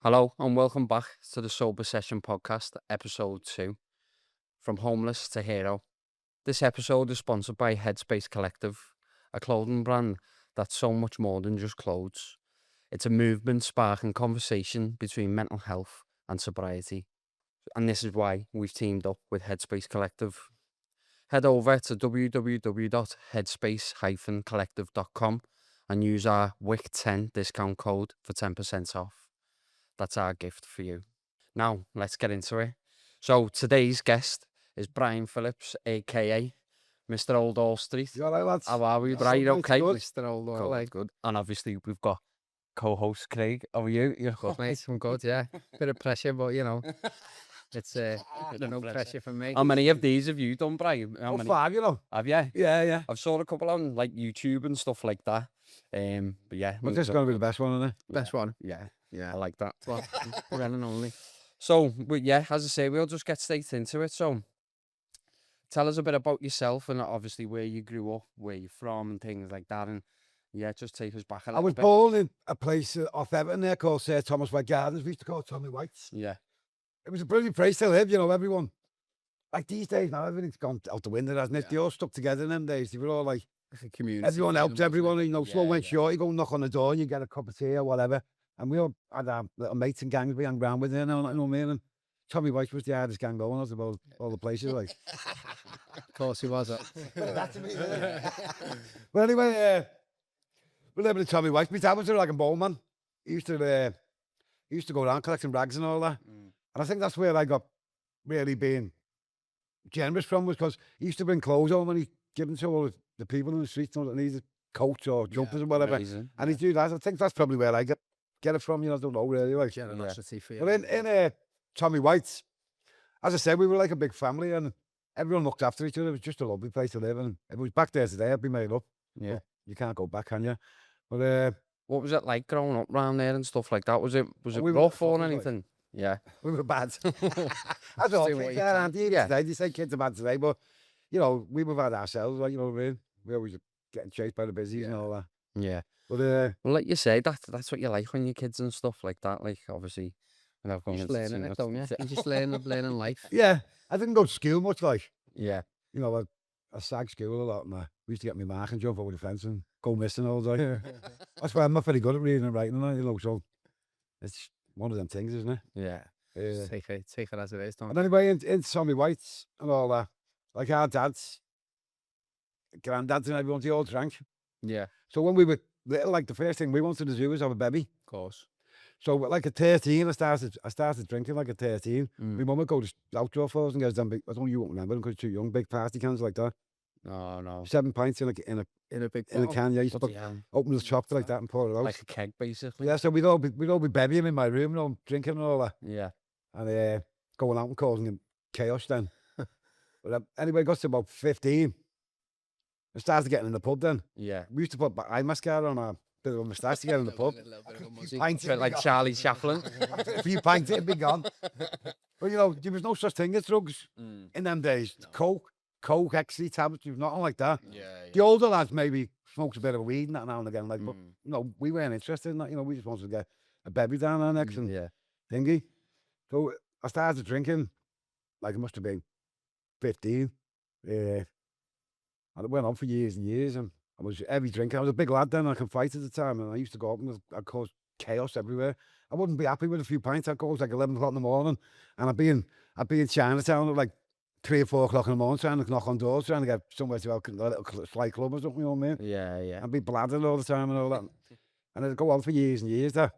Hello and welcome back to the Sober Session podcast, episode 2, From Homeless to Hero. This episode is sponsored by Headspace Collective, a clothing brand that's so much more than just clothes. It's a movement sparking conversation between mental health and sobriety. And this is why we've teamed up with Headspace Collective. Head over to www.headspace-collective.com and use our WIC10 discount code for 10% off. That's our gift for you. Now, let's get into it. So, today's guest is Brian Phillips, aka Mr. Old All Street. You all right, lads? How are we, Yeah, Brian? good, Okay? good. Mr. Old Good, Orley. good. And obviously, we've got co-host Craig. How are you? You're Good, mate. I'm good, yeah. Bit of pressure, but it's no pressure from me. How many of these have you done, Brian? How Oh, many 5, you know. have you? Yeah. I've saw a couple on like YouTube and stuff like that. But yeah, But this is going to be the best one, isn't it? Best one. yeah, Yeah. I like that. Well, one and only. So, yeah, as I say, we'll just get straight into it. So, tell us a bit about yourself and obviously where you grew up, where you're from, and things like that. And yeah, just take us back a I little was bit. born in a place off Everton there called Sir Thomas White Gardens. We used to call it Tommy White's. Yeah, It was a brilliant place to live, everyone. Like these days now, everything's gone out the window, hasn't it? Yeah. They all stuck together in them days. They were all like, It's a community. everyone helped feeling, wasn't everyone. Yeah, Slow went yeah. short. You go knock on the door and you get a cup of tea or whatever. And we all had our little mates and gangs we hung around with, you know what I mean? And Tommy White was the hardest gang going out of all the places, like. it? Of course he was. Well, anyway, we lived in Tommy White. My dad was like a bowman. He used to go around collecting rags and all that. Mm. And I think that's where I got really being generous from, was because he used to bring clothes home and he'd give them to all the people in the streets that needed coats or jumpers and whatever. Amazing. And he'd do that. I think that's probably where I get it from. I don't know really. Like. Generosity for you. But in Tommy White's, as I said, we were like a big family and everyone looked after each other. It was just a lovely place to live. And if it was back there today, I'd be made up. Yeah. You can't go back, can you? But What was it like growing up around there and stuff like that? Was it we were rough or fucking, like- anything? Yeah. we were bad. That's all. Do what you Yeah, can. aren't you? Yeah. Today, they say kids are bad today, but we were bad ourselves. Like, you know what I mean? We always getting chased by the busies and all that. Yeah. But Well, like you say, that's what you like when you're kids and stuff like that. Like, obviously, without going Just into learning too it, much don't you? detail. You just learning life. yeah, I didn't go to school much. Like, Yeah. I sag school a lot, and we used to get me mark and jump over the fence and go missing all the time. That's why I'm not very good at reading and writing, so it's one of them things, isn't it? Yeah. Just take it as it is, don't And anyway, in Tommy White's and all that, like our dads, granddads and everyone, they all drank. Yeah. So when we were little, like the first thing we wanted to do was have a baby. Of course. So like at 13, I started drinking like at 13. Mm. My mum would go to outdoor falls and get us them big, I don't know, you won't remember them because you're too young, big party cans like that. No. 7 pints in a In a big in a bottle. can. Yeah, you used to Bloody hell. open the chocolate like that and pour it out. Like a keg, basically. Yeah, so we'd all be babying in my room, drinking and all that. Yeah. And going out and causing chaos then. But anyway, got to about 15. I started getting in the pub then. Yeah. We used to put eye mascara on a bit of a moustache to get in the pub. A little bit of a muzzy. Pints, Bit like Charlie Chaplin. after a few pints, it'd be gone. But there was no such thing as drugs in them days. Coke, ecstasy tablets, there was nothing like that. Yeah. The older lads maybe smoked a bit of weed and that now and again, like, but Mm. no, we weren't interested in that. We just wanted to get a baby down our necks and Yeah. thingy. So I started drinking, like it must have been 15. And it went on for years and years. And I was heavy drinking. I was a big lad then. I could fight at the time. And I used to go up and I'd cause chaos everywhere. I wouldn't be happy with a few pints. I'd go like 11 o'clock in the morning. And I'd be in Chinatown at like 3 or 4 o'clock in the morning trying to knock on doors, trying to get somewhere to a little slight club or something, you know what I mean? Yeah. I'd be bladdering all the time and all that. And it'd go on for years and years there.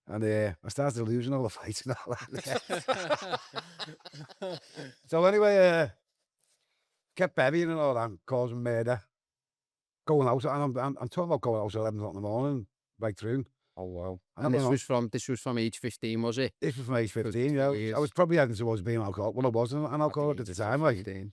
And I started losing all the fights and all that. So anyway, kept babying and all that, causing murder. Going out, and I'm talking about going out at 11 o'clock in the morning, right through. Oh, wow. And this was from age 15, was it? This was from age 15, For yeah. years. I was probably heading towards being alcoholic. Well, I wasn't an alcoholic at the time, like, 15.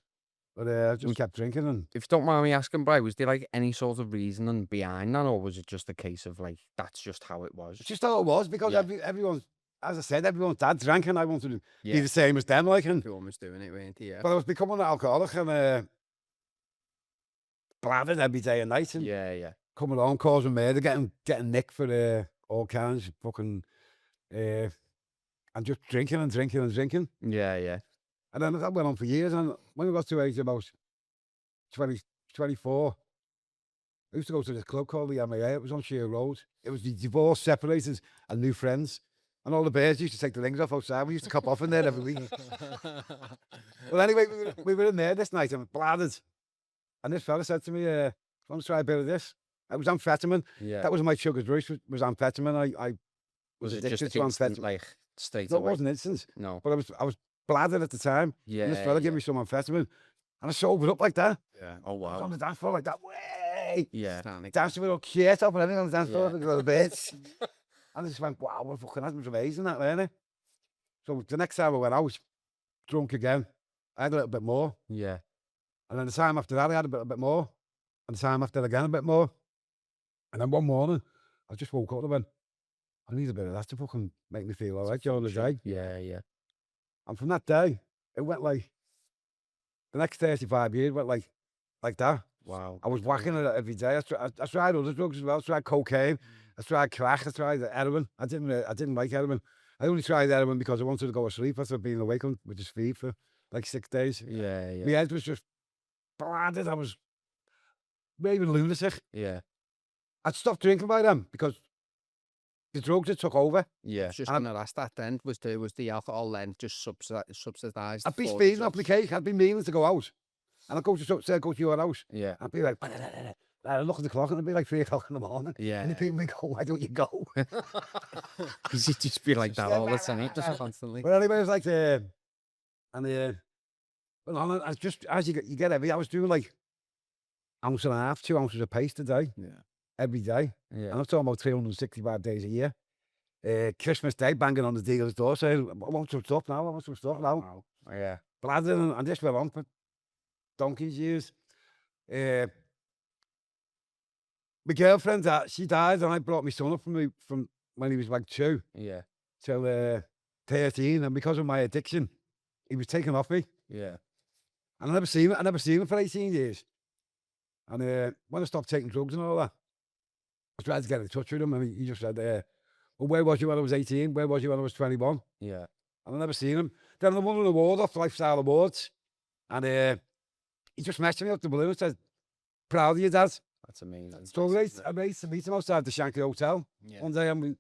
but I just kept drinking. And If you don't mind me asking, Brian, was there like any sort of reasoning behind that, or was it just a case of like, that's just how it was? it's just how it was, because Yeah. everyone, as I said, everyone's dad drank, and I wanted to be Yeah. the same as them, like, and Everyone was doing it, weren't they? Yeah. but I was becoming an alcoholic and bladdered every day and night, and Yeah. coming on, causing murder, getting nicked for all kinds of fucking and just drinking and drinking and drinking. Yeah, yeah. And then that went on for years. And when I got to age about 20, 24, I used to go to this club called the MAA. It was on Sheer Road. It was the divorced, separated, and new friends. And all the bears used to take the rings off outside. We used to cop off in there every week. Well, anyway, we were in there this night and bladdered. And this fella said to me, want to try a bit of this? It was amphetamine. Yeah. That was my sugar rush, was amphetamine. I Was was it addicted just to instant, amphetamine. like, straight No, it away? wasn't instant. No. But I was bladdered at the time. Yeah. And this fella gave me some amphetamine. And I sobered up like that. Yeah. Oh, I was on wow. the dance floor like that. Way! Yeah. Dancing with all shirt up and everything on the dance floor Yeah. like a little bit. And I just went, wow, what fucking that was amazing, that, wasn't it? So the next time I went out, drunk again, I had a little bit more. Yeah. And then the time after that, I had a bit more. And the time after again, a bit more. And then one morning, I just woke up and went, I need a bit of that to fucking make me feel all right during the day. Yeah, yeah. And from that day, it went like, the next 35 years went like that. Wow. I was whacking it every day. I tried other drugs as well. I tried cocaine. I tried crack. I tried heroin. I didn't like heroin. I only tried heroin because I wanted to go to sleep after being awake with this fever for like 6 days. Yeah, yeah. My head was just bladdered. I was maybe lunatic. Yeah. I'd stopped drinking by then because the drugs had took over. Yeah. I was just And going to ask that then. Was the alcohol then just subsidised? I'd be for the speeding up drugs? the cake. I'd be meaning to go out. And I'd go to your house. Yeah. I'd be like, I'd look at the clock and it'd be like 3 o'clock in the morning. Yeah. And the people would go, why don't you go? Because you just be like that all the time. Just constantly. But anyway, it was like, well, I just, as you get every, I was doing like 1.5 ounces, 2 ounces of paste a day, Yeah. every day. Yeah. And I'm talking about 365 days a year. Christmas Day, banging on the dealer's door, saying, I want some stuff now, I want some stuff now. Wow. Yeah. Blathering, and this went on for donkey's years. My girlfriend, she died, and I brought my son up from when he was like 2 Yeah. till 13, and because of my addiction, he was taken off me. Yeah. And I never seen him for 18 years. And when I stopped taking drugs and all that, I tried to get in touch with him, and he just said, well, where was you when I was 18? Where was you when I was 21? Yeah. And I never seen him. Then I won an award off Lifestyle Awards, and he just messaged me up the balloon and said, proud of you, Dad. That's amazing. So I made to meet him outside the Shankly Hotel one day, and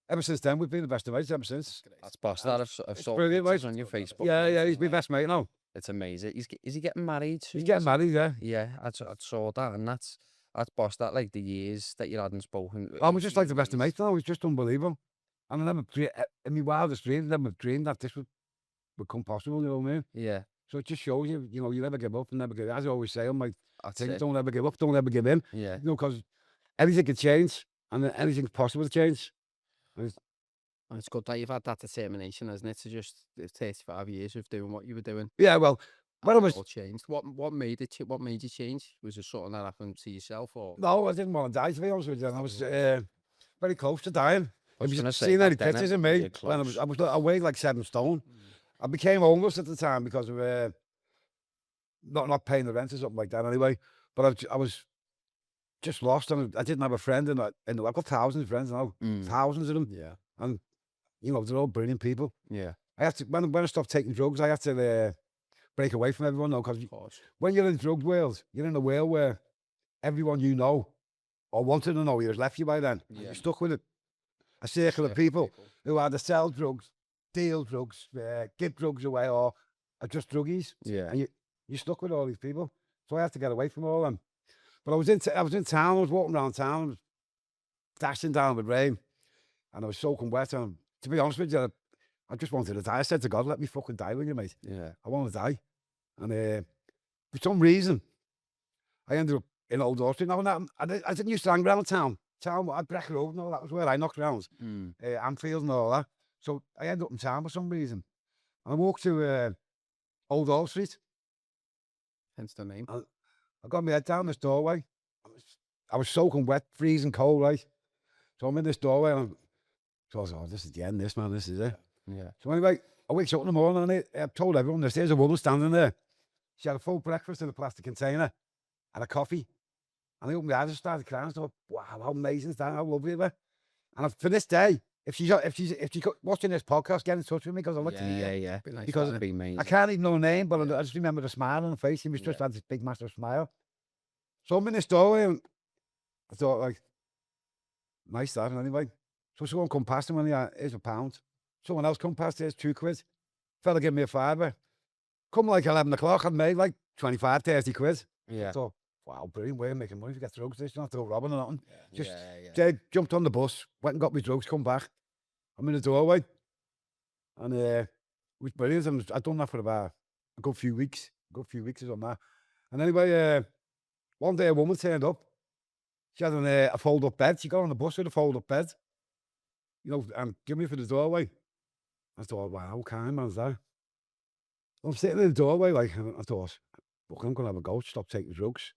ever since then, we've been the best of mates ever since. That's boss. That I've saw brilliant, pictures mate. on your Facebook. Yeah, he's my best mate now. It's amazing. Is he getting married soon? He's getting married, yeah. Yeah, I saw that, and that's boss. That like the years that you hadn't spoken. I was just like the best of 18 mates now. He's just unbelievable. And I never, in my wildest dreams, I never dreamed that this would become possible, you know what I mean? Yeah, So it just shows you, you know, you never give up and never give. As I always say on my that's thing, it. don't ever give up, don't ever give in. Yeah, You know, because anything can change and anything's possible to change. And it's good that you've had that determination, isn't it? To just 35 years of doing what you were doing. Yeah, well, when I and it was, all changed. What made it? What made you change? Was it something that happened to yourself, or? no, I didn't want to die, to be honest with you. And I was very close to dying. I was Have you gonna say seen any back then, pictures of you're me? When close. I weighed like 7 stone. I became homeless at the time because of not paying the rent or something like that anyway. But I was just lost, and I didn't have a friend. And I've got thousands of friends now, thousands of them. Yeah. And, you know, they're all brilliant people. yeah, I had to, when I stopped taking drugs, I had to break away from everyone now. Because Of course. when you're in the drug world, you're in a world where everyone you know or wanted to know you has left you by then. Yeah. You're stuck with it. A circle of people who either sell drugs, deal drugs, give drugs away, or are just druggies. yeah, And you're stuck with all these people. So I had to get away from all them. But I was in town, I was walking around town, I was dashing down with rain, and I was soaking wet. And to be honest with you, I just wanted to die. I said to God, let me fucking die with you, mate. yeah, I want to die. And for some reason, I ended up in Old Orchard. Now, I didn't used to hang around town. I'd Breck Road and all that was where I knocked around. Anfield and all that. So I ended up in town for some reason. And I walked to Old Hall Street. Hence the name. I got my head down this doorway. I was soaking wet, freezing cold, right? So I'm in this doorway, and so I was, oh, this is the end, this is it. yeah. So anyway, I wakes up in the morning, and I told everyone, there's a woman standing there. She had a full breakfast in a plastic container and a coffee. And I opened my eyes and started crying. I thought, wow, how amazing is that? How lovely it was. And for this day, if she's watching this podcast, get in touch with me because I'd like to meet her. Yeah. Be nice Because fella. Be amazing. I can't even know her name, but I just remember the smile on her face. She was just had this big, massive smile. So I'm in this doorway, and I thought, like, nice that, anyway. So someone come past him, and here's £1. Someone else come past, here's £2. Fella give me a fiver. Come like 11 o'clock, I'd made like 25, 30 quid. Yeah. I thought, wow, brilliant way of making money if you get drugs. This, you don't have to go robbing or nothing. Just yeah. Jay jumped on the bus, went and got me drugs, come back. I'm in the doorway. And it was brilliant. And I'd done that for about a good few weeks. Is on that. And anyway, one day a woman turned up. She had a fold-up bed. She got on the bus with a fold-up bed. You know, and give me for the doorway. I thought, wow, how kind man's that? I'm sitting in the doorway, like, and I thought, look, I'm going to have a go. Stop taking drugs.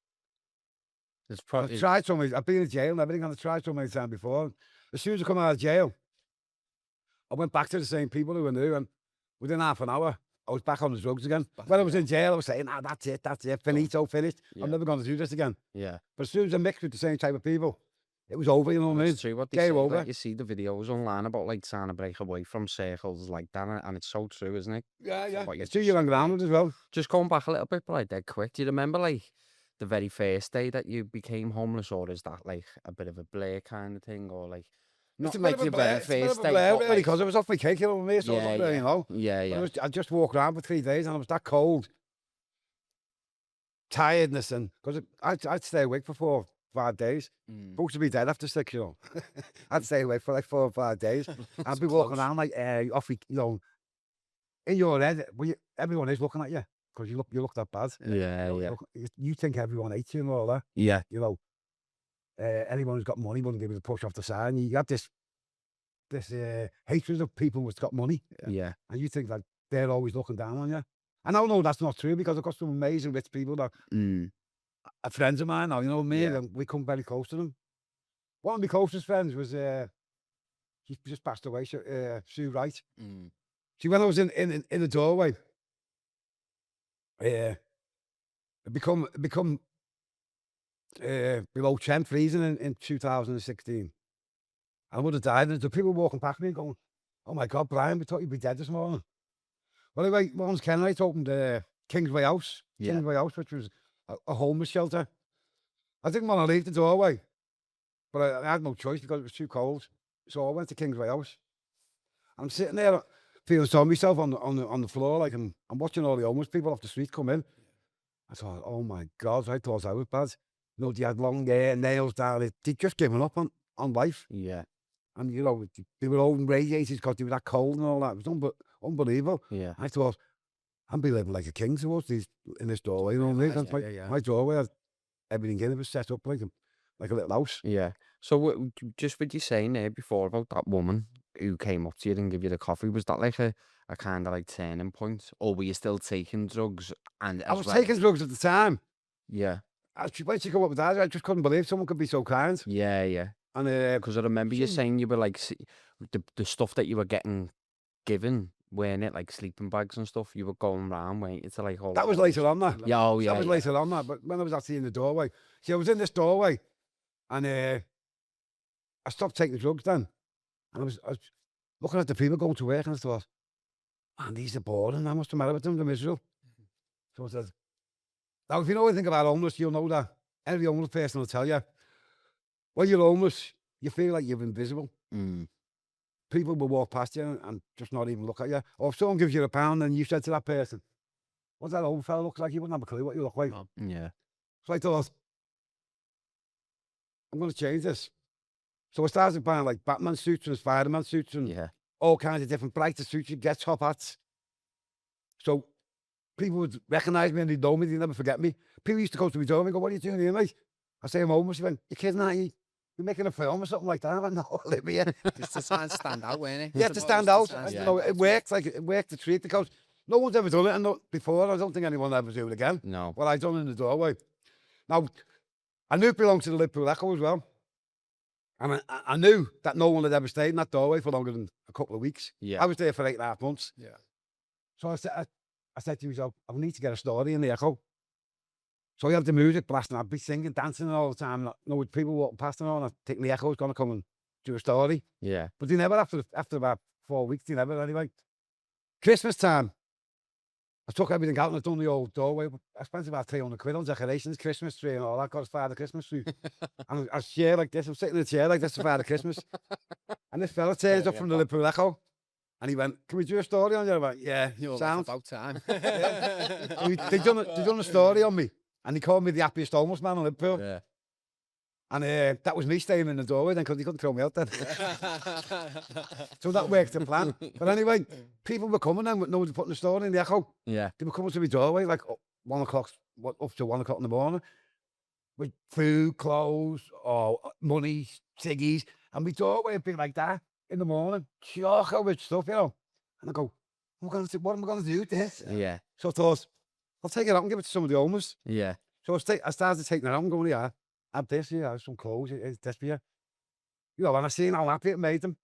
It's I've probably tried so many. I've been in jail and everything, and I've tried so many times before. As soon as I come out of jail, I went back to the same people who I knew, and within half an hour, I was back on the drugs again. When I was in jail, I was saying, that's it, finito, finished. Yeah. I'm never going to do this again. yeah. But as soon as I mixed with the same type of people, it was over, you know what I mean? It's true what they Game say. over. Like, you see the videos online about like trying to break away from circles like that, and it's so true, isn't it? Yeah. What you It's too just young said and there. grounded as well. Just going back a little bit, but like dead quick. Do you remember like the very first day that you became homeless, or is that like a bit of a blur kind of thing, or like not like your very first day? Blur, but, really, like- because I was off my cake, you know what I mean? So I was up there, you know. Yeah. I just walked around for 3 days, and I was that cold. Tiredness, and because I'd stay awake for 4 or 5 days. Supposed to be dead after 6, you know. I'd stay awake for like 4 or 5 days. I'd be walking around like you know, in your head, everyone is looking at you because you look that bad. Yeah. You think everyone hates you and all that. Yeah. You know, anyone who's got money wouldn't give you the push off the side. And you have this hatred of people who's got money, Yeah. and you think that they're always looking down on you. And I know that's not true because I've got some amazing rich people that are friends of mine now, you know what I mean? Yeah. And we come very close to them. One of my closest friends was, she just passed away, Sue Wright. See, when I was in the doorway, it become below 10 freezing in 2016. I would have died. And the people walking past me going, oh my God, Brian, we thought you'd be dead this morning. Well, anyway, once Kenwright opened Kingsway House, which was a homeless shelter. I didn't want to leave the doorway, but I had no choice because it was too cold. So I went to Kingsway House. I'm sitting there feeling sorry myself on the floor, like I'm watching all the homeless people off the street come in. I thought, oh my God, I thought I was bad. You know, they had long hair, nails down. They'd just given up on life. Yeah. And, you know, they were all radiated because they were that cold and all that. It was unbelievable. Yeah. I thought, I'm be living like a king towards in this doorway. You know what I mean? My doorway had everything in it was set up like a little house. Yeah. So just what you saying there before about that woman who came up to you and gave you the coffee, was that like a kind of like turning point, or were you still taking drugs? And I was taking drugs at the time. Yeah. When she came up with that, I just couldn't believe someone could be so kind. Yeah. And because I remember you saying you were like the stuff that you were getting given, weren't it, like sleeping bags and stuff? You were going around, weren't you, to like all that was later on that. Yeah, that was later on that. But when I was actually in the doorway, see, I was in this doorway, and I stopped taking drugs then. And I was looking at the people going to work, and I thought, man, these are boring. I must have met with them, they're miserable. So I said, now if you know anything about homeless, you'll know that every homeless person will tell you, when you're homeless, you feel like you're invisible. People will walk past you and just not even look at you. Or if someone gives you £1 and you said to that person, what's that old fella look like? You wouldn't have a clue what you look like. Yeah. So I thought, I'm going to change this. So I started buying like Batman suits and Spider-Man suits and all kinds of different brighter suits. You get top hats. So people would recognise me and they'd know me. They'd never forget me. People used to go to me door and go, what are you doing here, mate? I say, I'm homeless. He went, you're kidding, aren't you? You're making a film or something like that. I went, no, I live here. Just to try and stand out, weren't it? Yeah, to stand out. And, you know, it worked. Like it worked the treat because no one's ever done it before. I don't think anyone will ever do it again. No. What I done in the doorway. Now, I knew it belonged to the Liverpool Echo as well. And I knew that no one had ever stayed in that doorway for longer than a couple of weeks. Yeah. I was there for 8.5 months. Yeah. So I said to myself, I need to get a story in the Echo. So I had the music blasting. I'd be singing, dancing all the time. You know, with people walking past and all, and I think the Echo's going to come and do a story. Yeah. But they never, after about 4 weeks, they never anyway. Christmas time, I took everything out and I done the old doorway. I spent about 300 quid on decorations, Christmas tree and all that. Got as far the Christmas tree. And I chair like this. I'm sitting in a chair like this as far the Christmas. And this fella turns up from the Liverpool Echo. And he went, can we do a story on you? I went, yeah, You're sound. like, about time. They done a story on me. And he called me the happiest homeless man in Liverpool. Yeah. And that was me staying in the doorway then because he couldn't throw me out then. So that worked to plan. But anyway, people were coming then with no one putting the story in the Echo. Yeah. They were coming to my doorway like 1 o'clock, up to 1 o'clock in the morning with food, clothes, or money, ciggies. And my doorway would be like that in the morning, chock with stuff, you know. And I go, what am I going to do with this? Yeah. So I thought, I'll take it out and give it to some of the homeless. Yeah. So I started taking it out and going, yeah, have this here, have some clothes, it's this for you. You know, and I seen how happy it made them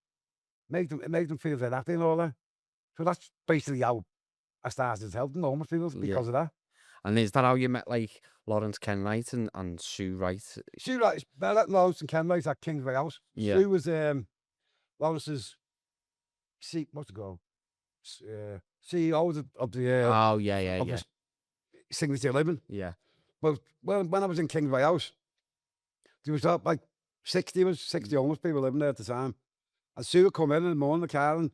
feel very happy and all that. So that's basically how I started helping homeless people because of that. And is that how you met like Lawrence Kenwright and Sue Wright? Sue Wright, Lawrence and Kenwright at Kingsway House. Yeah. Sue was Lawrence's what's it called? CEO of the Oh yeah. of the Signature Living. Yeah. But when I was in Kingsway House, there was like 60 homeless people living there at the time. And Sue would come in the morning, the car, and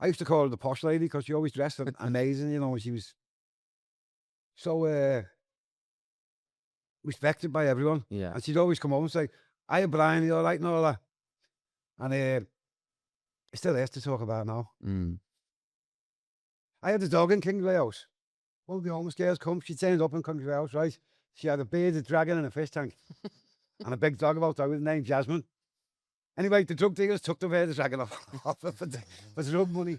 I used to call her the posh lady because she always dressed amazing, you know, and she was so respected by everyone. Yeah. And she'd always come home and say, hiya, Brian, you all right and all that? And it's still there to talk about now. Mm. I had a dog in Kingsway House. One of the homeless girls come, she turned up in Kingsway House, right? She had a bearded dragon and a fish tank. And a big dog about that with the name Jasmine. Anyway, the drug dealers took the bearded dragon off for drug money.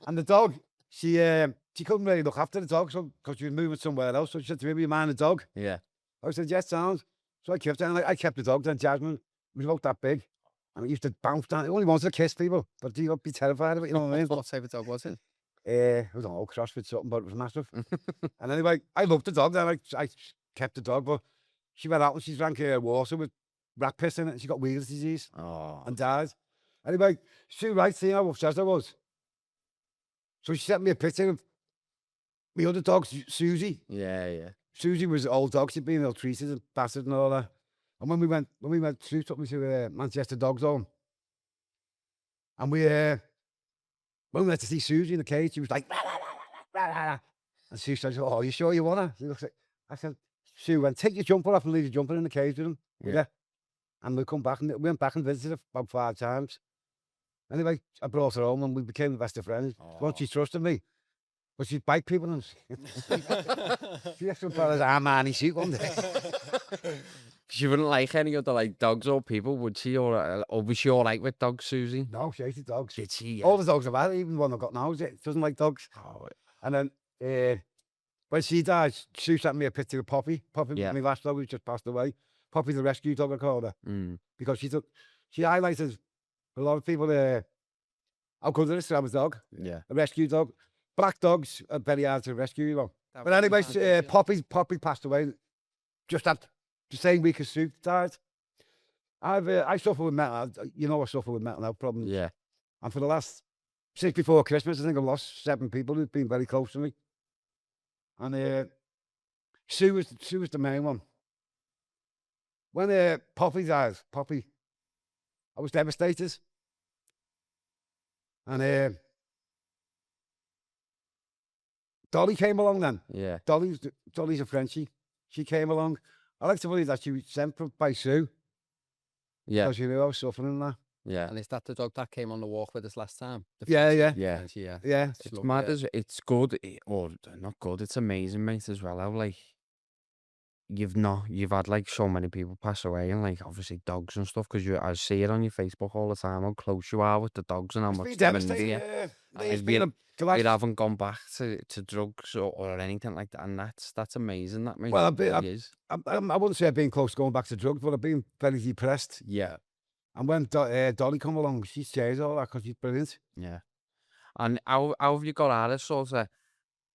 And the dog, she couldn't really look after the dog because she was moving somewhere else. So she said to me, will you mind the dog? Yeah. I said, yes, sounds. So I kept it. And I kept the dog then. Jasmine was about that big. And it used to bounce down. It only wanted to kiss people, but you'd be terrified of it, you know what I mean? What type of dog was it? I don't know, CrossFit something, but it was massive. And anyway, I loved the dog then. I kept the dog, but she went out and she drank water with rat piss in it and she got Wheeler's disease and died. Anyway, Sue Wright, seeing how upset I was. So she sent me a picture of my other dog, Susie. Yeah. Susie was an old dog. She'd been ill-treated and battered and all that. And when we went, Sue took me to Manchester Dog Zone. And when we went to see Susie in the cage, she was like, rah, rah, rah, rah, rah. And Sue said, oh, you sure you want her? She looks like, I said, Sue went, take your jumper off and leave your jumper in the cage with him. Yeah. And we went back and visited her about 5 times. Anyway, I brought her home and we became the best of friends. Once she trusted me. But she'd bite people and she actually put us Armani suit one day. She wouldn't like any other like dogs or people, would she? Or was she all right with dogs, Susie? No, she hated dogs. Did she? All the dogs I've had, even the one I've got now, she doesn't like dogs. Oh, and then when she died, Sue sent me a picture of Poppy. Poppy, my last dog, who just passed away. Poppy, the rescue dog, I called her. Because she highlighted a lot of people how good it is to have a dog. Yeah. A rescue dog. Black dogs are very hard to rescue, you know. But anyway, Poppy passed away just at the same week as Sue died. I suffer with mental health. You know, I suffer with mental health problems. Yeah. And for the last, since before Christmas, I think I've lost 7 people who've been very close to me. And Sue was the main one. When Poppy died, I was devastated. And Dolly came along then. Yeah. Dolly's a Frenchie. She came along. I like to believe that she was sent by Sue. Yeah. Because she knew I was suffering and that. Yeah. And is that the dog that came on the walk with us last time? Yeah. Yeah. Yeah. It's mad as it's good, or not good. It's amazing, mate, as well. How like you've had like so many people pass away, and like obviously dogs and stuff. Because I see it on your Facebook all the time how close you are with the dogs and how It's much been them devastating. and It's you. been We haven't gone back to drugs or anything like that, and that's amazing. That mate. Well, I wouldn't say I've been close to going back to drugs, but I've been very depressed. Yeah. And when Dolly come along, she changed all that because she's brilliant. Yeah. And how have you got out of sort of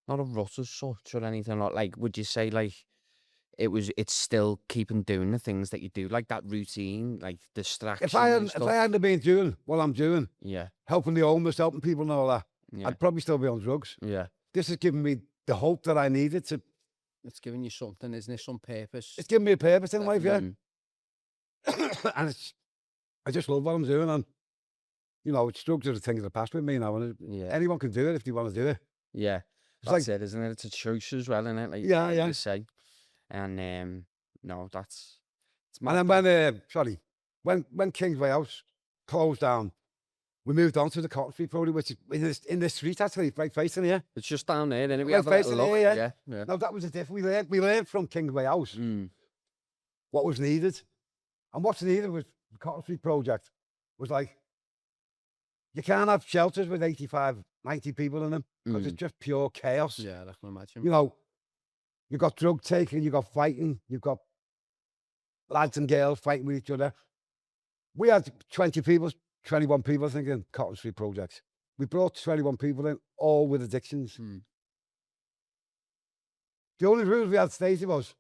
not a rut as such or anything like would you say like it's still keeping doing the things that you do, like that routine, like distraction If I and hadn't, if stuff. I hadn't been doing what I'm doing, Yeah, helping the homeless, helping people and all that, yeah, I'd probably still be on drugs. yeah, This has given me the hope that I needed to. It's giving you something, isn't it? Some purpose. It's given me a purpose in life, yeah. Mm. And I just love what I'm doing, and you know, drugs are the thing of the past with me now, and Yeah, anyone can do it if they want to do it. yeah. It's That's like, it, isn't it? It's a choice as well, isn't it? Like, yeah, like yeah. you say. And no, it's And mad. then when Kingsway House closed down, we moved on to the Cotton Street Road, which is in this street actually, right facing here. It's just down there, then we Right have a little facing look. here, Yeah, yeah. No, that was a difference. We learned from Kingsway House Mm. what was needed, and what's needed was the Cotton Street project. Was like, you can't have shelters with 85, 90 people in them because it's just pure chaos. Yeah, I can imagine. You know, you've got drug taking, you've got fighting, you've got lads and girls fighting with each other. We had 20 people, 21 people, I think, in Cotton Street projects. We brought 21 people in, all with addictions. The only rules we had stated was,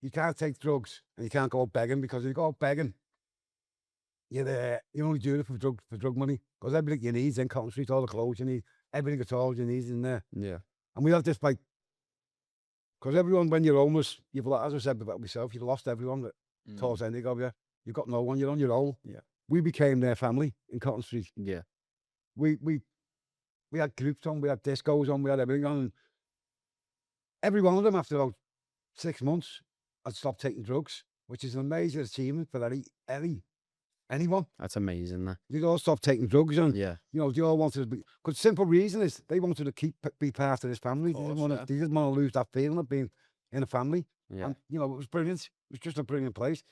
you can't take drugs and you can't go out begging, because if you go out begging, you only do it for drug money. Because everything you need is in Cotton Street, all the clothes you need, everything at all you need is in there. Yeah. And we have this, like, because everyone, when you're homeless, as I said about myself, you've lost everyone towards the end of you. You've got no one, you're on your own. Yeah. We became their family in Cotton Street. Yeah. We had groups on, we had discos on, we had everything on. And every one of them, after about 6 months, had stopped taking drugs, which is an amazing achievement for anyone. That's amazing, that. They all stopped taking drugs, and Yeah. you know, they all wanted to be. Because simple reason is they wanted to be part of this family. Course, They didn't want to lose that feeling of being in a family. Yeah. And you know, it was brilliant. It was just a brilliant place.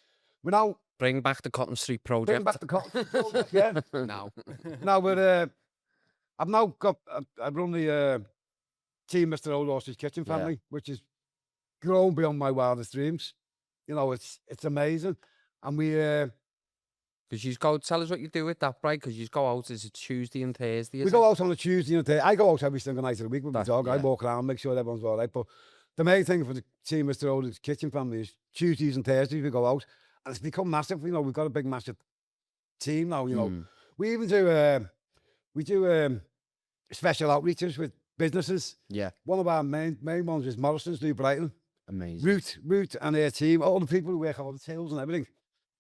We're now Bring back the Cotton Street project. bringing back the Cotton project, yeah. Now. Now we're. I've now got. I run the team, Mr. Old Horse's Kitchen Yeah. family, which has grown beyond my wildest dreams. You know, it's amazing, and we. Because you go, tell us what you do with that, right? Because you go out, is it Tuesday and Thursday? We go out on a Tuesday and Thursday. I go out every single night of the week with my dog. I yeah. walk around, make sure everyone's all right. But the main thing for the team, Mr. Old's Kitchen family, is Tuesdays and Thursdays we go out. And it's become massive. You know, we've got a big, massive team now, you know. We even do special outreaches with businesses. Yeah. One of our main ones is Morrison's, New Brighton. Amazing. Root and their team, all the people who work on the tills and everything,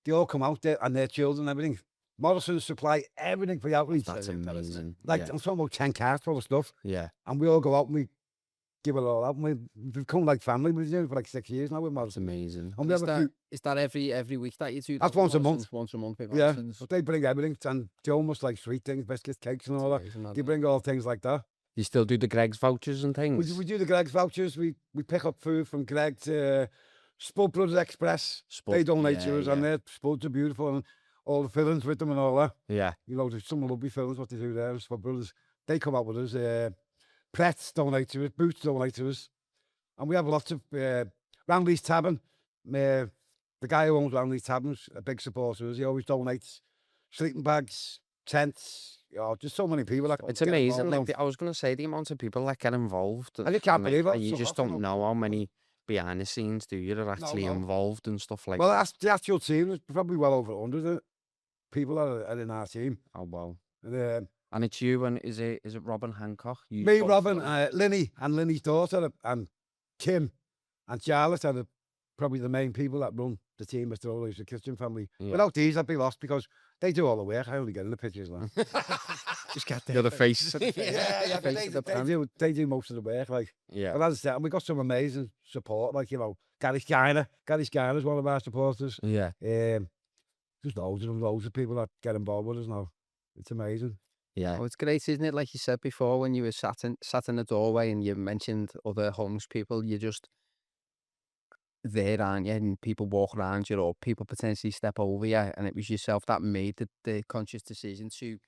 they all come out there, and their children and everything. Morrison's supply everything for the outreach. That's amazing. Like, yeah. I'm talking about 10 cars full of stuff. Yeah. And we all go out and we give it all out. And we've become like family. We've been doing it for like 6 years now with It's Morrison. amazing. And we have a few, Is that every week that you do? That's once a month. Once a month. yeah, but they bring everything, and they almost like sweet things, biscuits, cakes and all that. They bring all things like that. You still do the Greg's vouchers and things? We do the Greg's vouchers. We pick up food from Greg to Spud Brothers Express. They donate to us, and their Spuds are beautiful, and all the fillings with them and all that. Yeah. You know, there's some lovely fillings, what they do there, Spud Brothers. They come out with us. Pretz donate to us, Boots donate to us. And we have lots of, Roundley's Tavern, the guy who owns Roundley's Tavern's a big supporter of us. He always donates sleeping bags, tents, you know, just so many people. That It's get amazing. involved. Like, I was going to say, the amount of people that get involved. I just can't believe it. And you It's so just awesome. don't know how many behind the scenes do you that are actually no. involved and stuff like Well, that. that's the actual team. There's probably well over 100 people that are in our team. Oh, wow. And, And it's you and is it Robin Hancock? You me, both Robin, got- Linny, and Linny's daughter, and Kim and Charlotte are probably the main people that run the team, Mr. O'Leary's the Kitchen family. Yeah. Without these, I'd be lost, because they do all the work. I only get in the pictures now. Just get You're the face. yeah, but they do most of the work. Like, Yeah. but as I said, and we got some amazing support. Like, you know, Gary Skyner's one of our supporters. Yeah. Just loads of people that get involved with us now. It's amazing. Yeah. Oh, it's great, isn't it? Like you said before, when you were sat in the doorway and you mentioned other homeless people, you're just there, aren't you? And people walk around you, or people potentially step over you, and it was yourself that made the conscious decision to.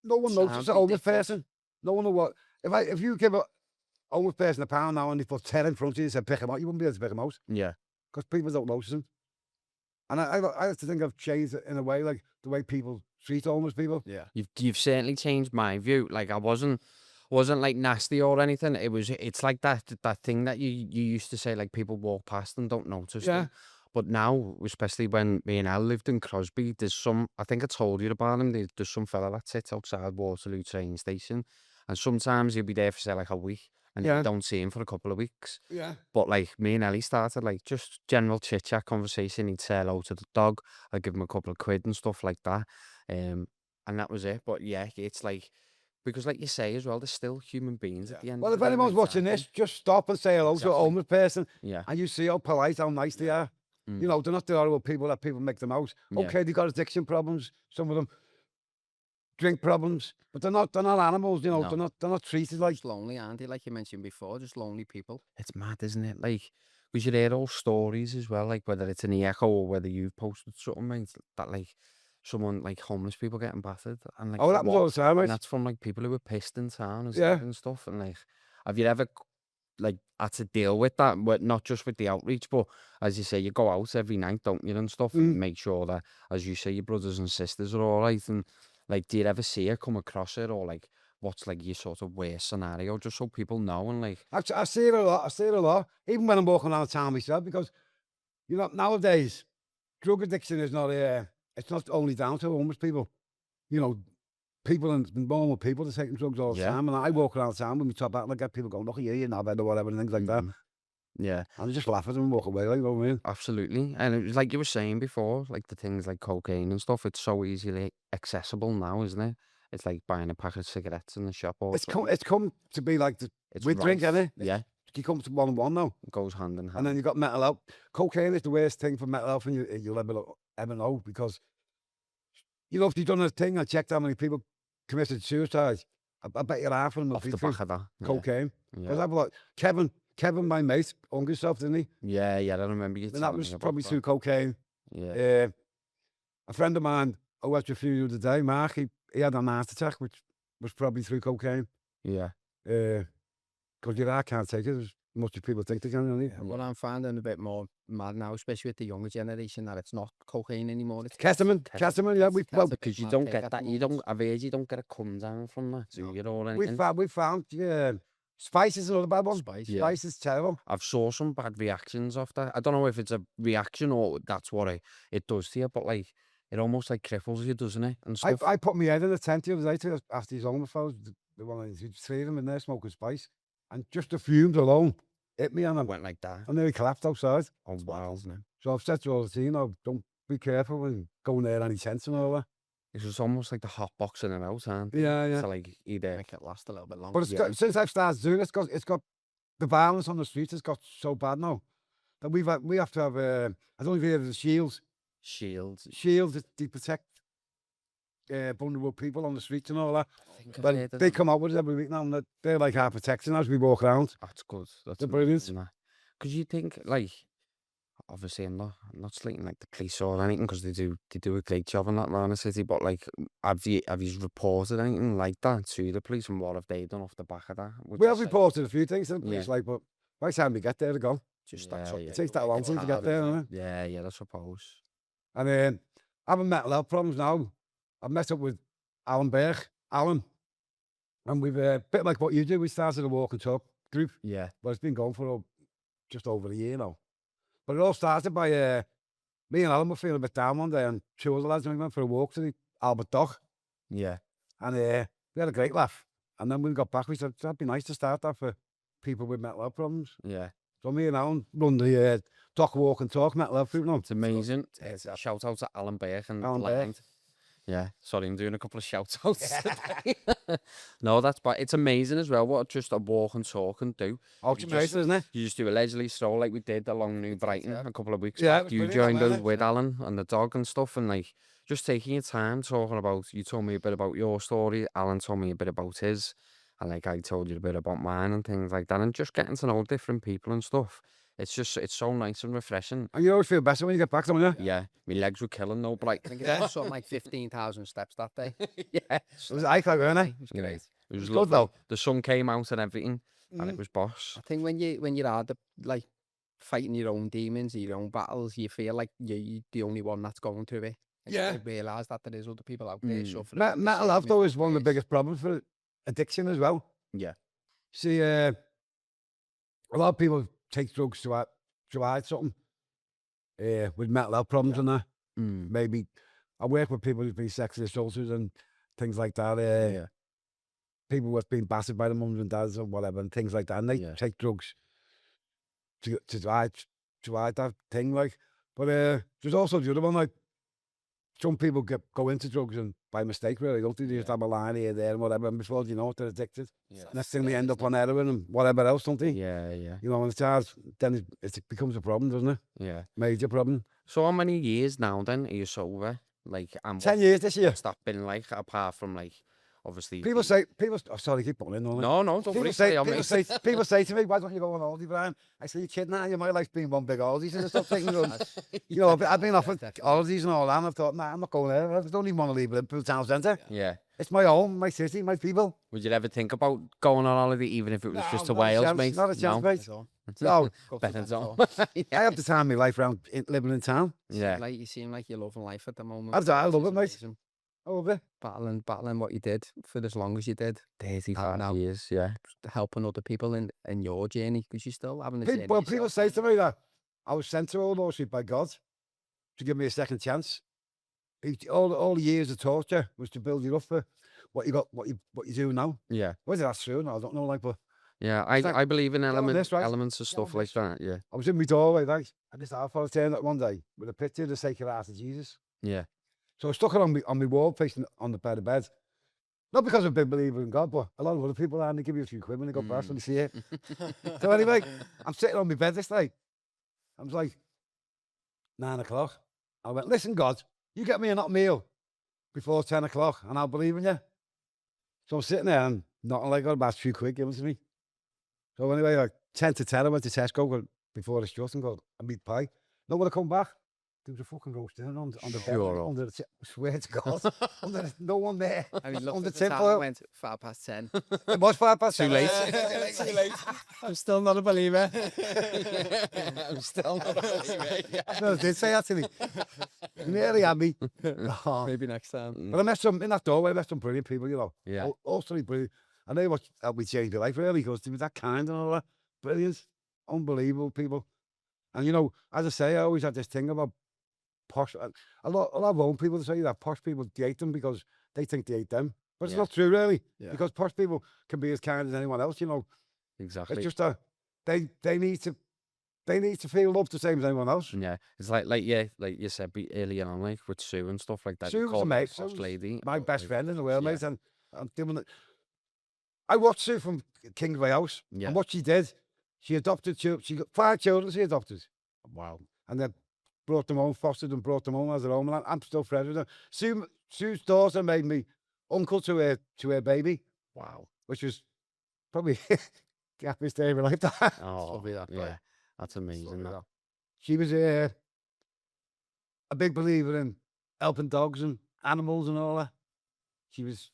No one Sound notices a homeless ridiculous. person. No one know what. If you give a homeless person £1 now and they put 10 in front of you and said pick him out, you wouldn't be able to pick him out, Yeah. because people don't notice him. And I have to think I've changed it in a way, like the way people treat homeless people. Yeah. You've certainly changed my view. Like I wasn't wasn't like nasty or anything. It's like that thing that you used to say, like people walk past and don't notice Yeah. them. But now, especially when me and Al lived in Crosby, there's some, I think I told you about him, there's some fella that sits outside Waterloo train station, and sometimes he'll be there for say like a week, and you Yeah. don't see him for a couple of weeks. Yeah. But like me and Ellie started like just general chit chat conversation. He'd say hello to the dog. I'd give him a couple of quid and stuff like that. And that was it. But yeah, it's like, because like you say as well, there's still human beings at the end Well, of if the day. anyone's like, watching aren't this, just stop and say hello to a Exactly. homeless person, Yeah. and you see how polite, how nice they are. Mm. You know, they're not the horrible people that people make them out. Yeah. Okay, they got addiction problems. Some of them drink problems, but they're not animals. You know, No. they're not treated like. Just lonely, aren't they? Like you mentioned before, just lonely people. It's mad, isn't it? Like, we should hear all stories as well, like whether it's in the Echo or whether you've posted something, mate, that like someone, like homeless people getting battered, and like Oh, for that happens all what? the time, And mate. that's from like people who were pissed in town and Yeah. stuff and stuff. And like, have you ever like had to deal with that? With, not just with the outreach, but as you say, you go out every night, don't you, and stuff, and make sure that, as you say, your brothers and sisters are all right. And like, do you ever see it, come across it, or like, what's like your sort of worst scenario, just so people know? And like, I see it a lot. I see it a lot. Even when I'm walking around town myself, because you know nowadays, drug addiction is not it's not only down to homeless people. You know, people and normal people are taking drugs all the Yeah. time. And I walk around town when we top out and I get people going, look at you, you're not bad or whatever, and things like that. yeah. And I just laugh at them and walk away, like, you know what I mean? Absolutely. And it was like you were saying before, like the things like cocaine and stuff, it's so easily accessible now, isn't it? It's like buying a packet of cigarettes in the shop or something. It's come to be like the It's with drink, rife. isn't it? Yeah, You come to one and one now. it goes hand in hand. And then you got mental health. Cocaine is the worst thing for mental health, and you'll ever know, because you know if you've done a thing, I checked how many people committed suicide. I bet you're half of them will Off be the through back of that. cocaine. Because Yeah. I've like Kevin, my mate, hung himself, didn't he? Yeah, I remember you And that telling was me about probably that. through cocaine. Yeah. A friend of mine who was with you the other day, Mark, he had an heart attack, which was probably through cocaine. Yeah. Because your heart can't take it as much as people think they can. Really. What I'm finding a bit more mad now, especially with the younger generation, that it's not cocaine anymore. It's Ketamine, yeah. Because you don't get that. I've heard you don't get a come down from that, do you? Or anything. We found Spice is another bad one. Spice. Yeah. Spice is terrible. I've saw some bad reactions off that. I don't know if it's a reaction or that's what it does to you, but like it almost like cripples you, doesn't it? And stuff. I put my head in the tent the other day after his homeless fellows, the one of the three of them in there smoking Spice, and just the fumes alone hit me, and I went like that. nearly collapsed outside. Oh wow. So I've said to all the team, don't be careful when going there any tents and all that. It's just almost like the hot box in and out, aren't Yeah. So like either Make it last a little bit longer. But since I've started doing it, it's got the violence on the streets has got so bad now that we have to have I don't know if you heard of the shields. shields. Shields, they protect vulnerable people on the streets and all that. I think I've But heard of they them. come out with it every week now, and they're like our protection as we walk around. That's good. That's They're brilliant. Because you think like, obviously I'm not slating like the police or anything, because they do a great job in that around the city. But like, have you reported anything like that to the police, and what have they done off the back of that? We have reported a few things to the police, Yeah. like, but by the time we get there, they're gone. Just Yeah, stacks up. yeah. It takes that long It's for them to get hard, there, isn't doesn't it? Yeah, I suppose. And then having mental health problems now, I've met up with Alan, and we've a bit like what you do. We started a walk and talk group, Yeah. but it's been going for just over a year now. But it all started by me and Alan were feeling a bit down one day, and two other lads and we went for a walk to the Albert Dock, Yeah. and we had a great laugh. And then when we got back, we said that'd be nice to start that for people with mental health problems. Yeah. So me and Alan run the Dock Walk and Talk mental health group now. It's amazing. Shout out to Alan Burke and Alan Blind. Yeah, sorry, I'm doing a couple of shout outs today. No, that's but it's amazing as well what just a walk and talk can do. Oh, You it's just- amazing, isn't it? You just do a leisurely stroll like we did along New Brighton a couple of weeks Yeah, it back. was You brilliant, joined wasn't us it? with Alan and the dog and stuff, and like just taking your time talking about. You told me a bit about your story. Alan told me a bit about his, and like I told you a bit about mine and things like that, and just getting to know different people and stuff. It's so nice and refreshing. And you always feel better when you get back, don't you? Yeah, my legs were killing though, but like, I think it was something like 15,000 steps that day. yeah, It was like, weren't it? It was great. it was good lovely. though. The sun came out and everything, and it Mm. was boss. I think when you're hard, like fighting your own demons, your own battles, you feel like you're the only one that's going through it. And Yeah. You realise that there is other people out there suffering. Mental health, though, is one of the biggest problems for addiction as well. Yeah. See, a lot of people take drugs to hide something with mental health problems and that. Mm. Maybe I work with people who've been sexually assaulted and things like that. Yeah. People who've been battered by their mums and dads or whatever and things like that. And they Yeah. take drugs to hide that thing, like. But there's also the other one, like, some people go into drugs and by mistake, really, don't they? They just have a line here, there, and whatever, and before you know it, they're addicted. Yeah. Next thing they end up on heroin and whatever else, don't they? Yeah. You know, and it's hard, then it becomes a problem, doesn't it? Yeah. Major problem. So how many years now then are you sober? Like, and 10 years this year. what's that been like, apart from, like, obviously... Oh, sorry, keep putting in on it. No, don't worry. People say to me, why don't you go on holiday, Brian? I say, you kidding, now? My life's been one big holidays and stuff taking drugs. You know, I've been offered holidays and all that, and I've thought, nah, I'm not going there. I don't even want to leave Liverpool town centre. Yeah. It's my home, my city, my people. Would you ever think about going on holiday, even if it was just to not a Wales, chance, mate? not a chance, No? mate. No, Better zone. I have the time of my life around living in town. Yeah. Like, you seem like you're loving life at the moment. I love which it, is mate. amazing. I love it. Battling what you did for as long as you did. 35 now. years, yeah. Helping other people in your journey, because you're still having a journey. Well, people yourself, say aren't to me that I was sent to Old Orchard by God to give me a second chance. All the years of torture was to build you up for what you do now. Yeah. Whether that's true, no, I don't know, like, but Yeah, It's like, I believe in on this, right? elements of Get on stuff like this. that, yeah. I was in my doorway, right? And this alpha turned up one day with a picture of the Sacred Heart of Jesus. Yeah. So I stuck it on my wall, facing on the bed of bed. Not because I'm a big believer in God, but a lot of other people are, and they give you a few quid when they go past when they see it. So anyway, I'm sitting on my bed this day. I was like, 9 o'clock. I went, listen, God, you get me a hot meal before 10 o'clock, and I'll believe in you. So I'm sitting there, and nothing, like, got about a few quid given to me. So anyway, like 10 to 10, I went to Tesco before the shut and got a meat pie. No, when I come back, there was a fucking roast dinner on the bed, Sure. under the I swear to God, no one there. I mean, look, on the at the time tinfoil. it went 10:05. It was 5 past Too 10. late. Too late. I'm still not a believer. I'm still not a believer. No, they did say that to me. They nearly had me. Oh. Maybe next time. But I met some, in that doorway, I met some brilliant people, you know. Yeah. All three brilliant. I know what helped me change my life, really, because they were that kind and all that. Brilliant. Unbelievable people. And, you know, as I say, I always had this thing about posh. A lot of old people say that posh people hate them because they think they hate them. But it's Yeah. not true, really. Yeah. Because posh people can be as kind as anyone else, you know. Exactly. It's just that they need to feel loved the same as anyone else. Yeah, it's like you said earlier on, like with Sue and stuff like that. Sue you was called a her mate. posh Sue was lady. my best friend in the world, yeah. mate, and I'm doing it. I watched Sue from Kingsway House, Yeah. and what she did, she adopted she got 5 children she adopted, Wow. and then brought them home, fostered them, brought them home as her own, and I'm still friends with her. Sue's daughter made me uncle to her baby, Wow. which was probably the happiest day of her life. Oh, Lovely that, yeah. right. That's amazing. That. She was a big believer in helping dogs and animals and all that. She was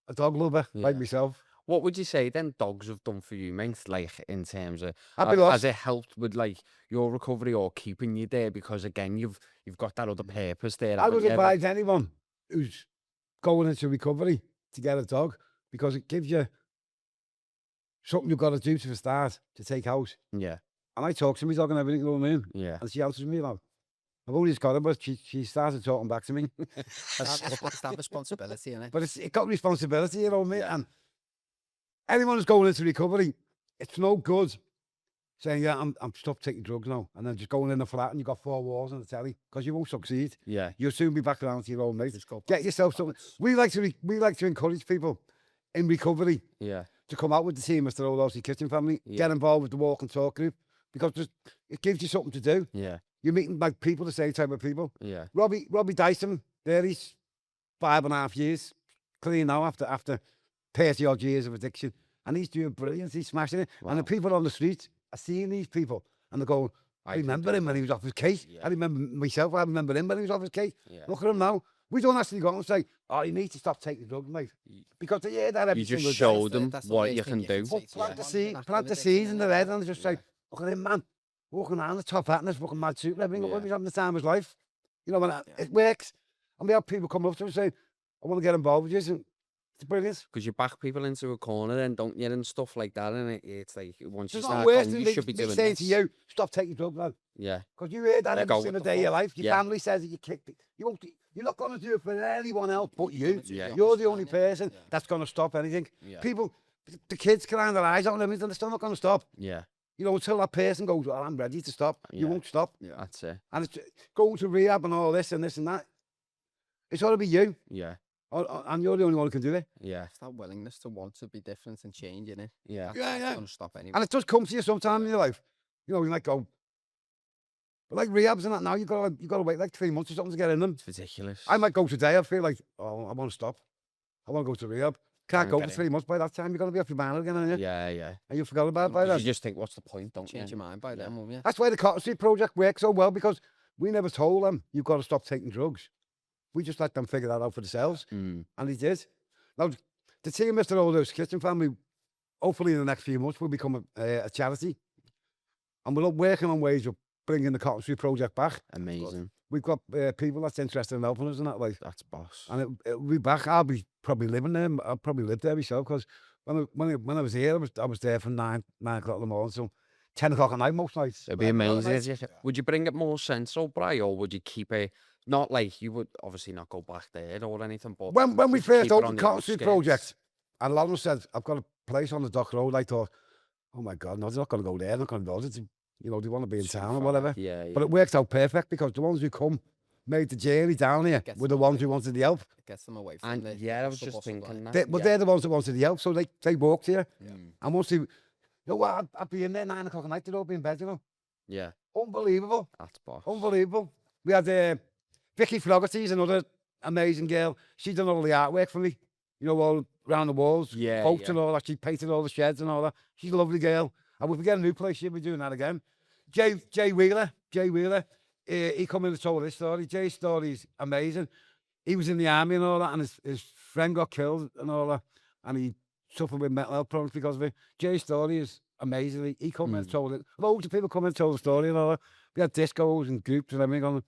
a dog lover, like Yeah. myself. What would you say then dogs have done for you, mate? Like in terms of Happy has loss. it helped with like your recovery or keeping you there? Because again, you've got that other purpose there. I haven't would you? advise anyone who's going into recovery to get a dog because it gives you something you've got to do to start to take out. Yeah, And I talk to my dog and everything, you know what I mean? yeah. And she answers me now. I've only just got her, but she started talking back to me. It's that responsibility, innit? But it got responsibility, you know what I mean? And anyone who's going into recovery, it's no good saying, yeah, I'm stopped taking drugs now. And then just going in the flat and you've got 4 walls on the telly because you won't succeed. Yeah, You'll soon be back around to your own mate. Just go Get yourself something. We like to encourage people in recovery yeah, to come out with the team, Mr. Old Aussie Kitchen Family, Yeah. get involved with the walk and talk group because it gives you something to do. yeah, You're meeting like people, the same type of people. yeah, Robbie Dyson, there he's 5.5 years clean now after 30 odd years of addiction, and he's doing brilliant. He's smashing it, and the Wow. people on the street are seeing these people, and they're going, I can remember do him when he was off his case. Yeah. I remember myself. I remember him when he was off his case. yeah. Look at him now. We don't actually go and say, oh, you need to stop taking drugs, mate. Because they hear that every You just single show day. them That's the what worst you thing can you can do. say to Plant the someone seed, with plant the addiction, seeds in their innit? head and just say, look at him, man. Walking around the top hat and this fucking mad suit and everything. Yeah. Look, he's having the time of his life. You know, it works. And we have people come up to us and say, I want to get involved with you. And It's brilliant. Because you back people into a corner then, don't you, and stuff like that, and it's like, once you It's start not worse going, than you they, should be they doing saying this. to you, stop taking drugs, lad. Yeah. Because you hear that Let every go, single what the day of your fuck? life. Your Yeah. family says that you kicked it. You're not going to do it for anyone else but you. Yeah. You're the only person that's going to stop anything. Yeah. People, the kids crying their eyes out, and they're still not going to stop. Yeah. You know, until that person goes, well, I'm ready to stop. You Yeah. won't stop. That's it. And it's going to rehab and all this and that. It's got to be you. Yeah. And you're the only one who can do it. Yeah. It's that willingness to want to be different and change, innit? Yeah. That's going to stop anyway. And it does come to you sometime in your life. You know, you might go, but like rehabs and that now, you've got to wait like 3 months or something to get in them. It's ridiculous. I might go today, I feel like, oh, I want to stop. I want to go to rehab. Can't go get for in. 3 months. By that time, you're going to be off your mind again, aren't you? Yeah, yeah. And you forgot about it by 'Cause then. you just think, what's the point, don't Change you? your mind by then, won't you? That's why the Cotton Street Project works so well, because we never told them, you've got to stop taking drugs. We just let them figure that out for themselves. Mm. And they did. Now, the team, Mr. Older's Kitchen Family, hopefully in the next few months, will become a charity. And we're working on ways of bringing the Cotton Street Project back. Amazing. We've got people that's interested in helping us in that way. That's boss. And it'll be back. I'll be probably living there. I'll probably live there myself, because when I was here, I was there from 9 o'clock in the morning till 10 o'clock at night most nights. It'd be amazing. Would you bring it more central, Bri, or would you keep it, not like, you would obviously not go back there or anything, but When we just first keep it on opened the Cotton Street outskirts? Project, and a lot of them said, I've got a place on the Dock Road, I thought, oh my God, no, they're not going to go there, they're not going to build it. You know, they want to be in Too town or far. whatever. Yeah, yeah. But it worked out perfect, because the ones who made the journey down here Gets were the them ones away. who wanted the help. It gets them away from And the yeah, I was hustle just bustle thinking life. that. They're the ones that wanted the help, so they walked here. Mm. And once they, you know what, I'd be in there 9 o'clock at night, they'd all be in bed, you know. Yeah, Unbelievable. that's boss. Unbelievable. We had Vicky Flogerty's another amazing girl. She done all the artwork for me. You know, all around the walls, Yeah, boats yeah. and all that. She painted all the sheds and all that. She's a lovely girl. And if we get a new place, she'll be doing that again. Jay Wheeler, he come in and told his story. Jay's story is amazing. He was in the army and all that, and his friend got killed and all that, and he suffered with mental health problems because of it. Jay's story is amazing. He come in and told it. Loads of people come in and told the story and all that. We had discos and groups and everything on.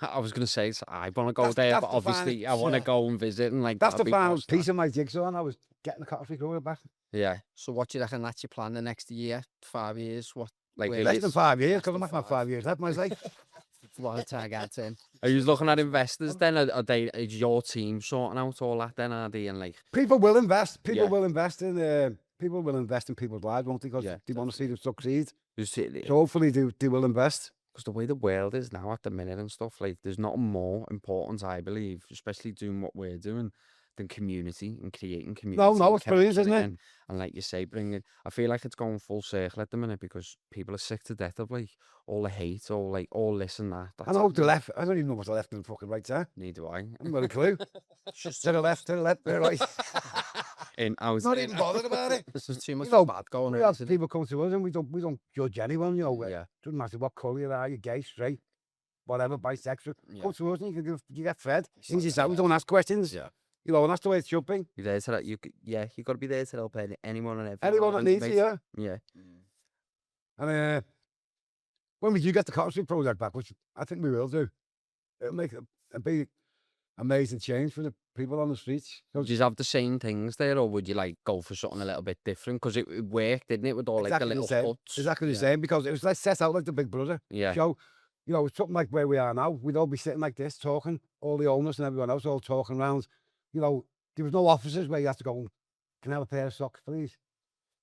I was going to say, I want to go That's- there, that's but the obviously I final- want to yeah. go and visit, and like That's that'd the be final boss, piece that. of my jigsaw, and I was getting the Cotton Street Road back. Yeah, So what do you reckon that's your plan the next year, 5 years? What like Wait, it Less is- than 5 years, because I'm Less not than 5 years left, myself. what a target in? Are you looking at investors then? Is your team sorting out all that then, are they? And like, People will invest. People Yeah. will invest in people's lives, won't they? Because Yeah, they want to see them succeed. because So hopefully they will invest. the way the world is now at the minute and stuff, like there's nothing more important, I believe, especially doing what we're doing, than community and creating community. No, and it's brilliant, isn't it? connecting. And like you say, I feel like it's going full circle at the minute, because people are sick to death of like all the hate, all this and that. I know the left. I don't even know what's the left and the fucking right there. Neither do I. I haven't got a clue. Just to the left, to the right. And I was Not even bothered about it. There's too much You know, bad going We on. have isn't it? people come to us, and we don't judge anyone. You know, Yeah. doesn't matter what colour you are, you're gay, straight, whatever, bisexual. Yeah. Come to us, and you get fed. Things yourself. Don't ask questions. Yeah. You know, and that's the way it should be. You're there to help. You got to be there to help anyone and everyone. Anyone that and needs mate- you, yeah. Yeah. And when we do get the Cotton Street Project back, which I think we will do, it'll make a big, amazing change for the people on the streets. 'Cause Would you have the same things there, or would you like go for something a little bit different? Because it worked, didn't it, with all like the exactly little same. huts? Exactly the Yeah. same, because it was like set out like the Big Brother Yeah. show. You know, it's something like where we are now. We'd all be sitting like this, talking, all the owners and everyone else all talking around. You know, there was no offices where you had to go, can I have a pair of socks, please?